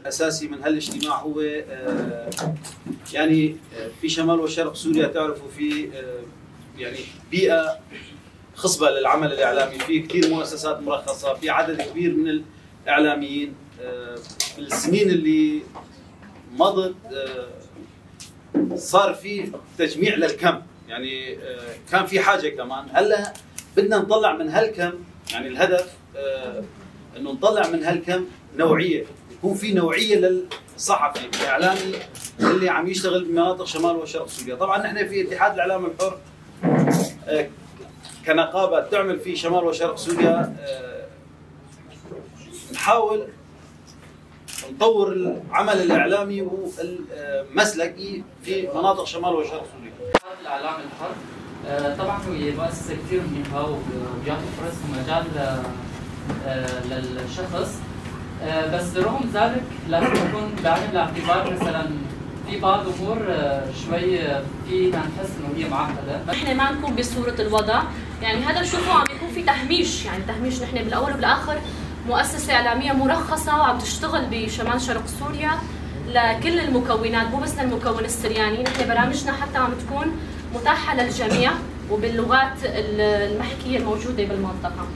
اساسي من هالاجتماع هو يعني في شمال وشرق سوريا تعرفوا في يعني بيئه خصبه للعمل الاعلامي، في كثير مؤسسات مرخصه، في عدد كبير من الاعلاميين. بالسنين اللي مضت صار في تجميع للكم، يعني كان في حاجه كمان، هلا بدنا نطلع من هالكم، يعني الهدف انه نطلع من هالكم نوعيه، يكون في نوعيه للصحفي الاعلامي اللي عم يشتغل بمناطق شمال وشرق سوريا. طبعا نحن في اتحاد الاعلام الحر كنقابه تعمل في شمال وشرق سوريا، نحاول نطور العمل الاعلامي والمسلكي في مناطق شمال وشرق سوريا. اتحاد الاعلام الحر طبعا هي مؤسسه كثير منيحه وبيعطي فرص ومجال للشخص، بس رغم ذلك لازم نكون بعين الاعتبار مثلا في بعض امور شوي فينا نحس انه هي معقده. نحن ما نكون بصوره الوضع، يعني هذا بشوفه عم يكون في تهميش، يعني تهميش. نحن بالاول وبالاخر مؤسسه اعلاميه مرخصه وعم تشتغل بشمال شرق سوريا لكل المكونات، مو بس للمكون السرياني. نحن برامجنا حتى عم تكون متاحه للجميع وباللغات المحكيه الموجوده بالمنطقه.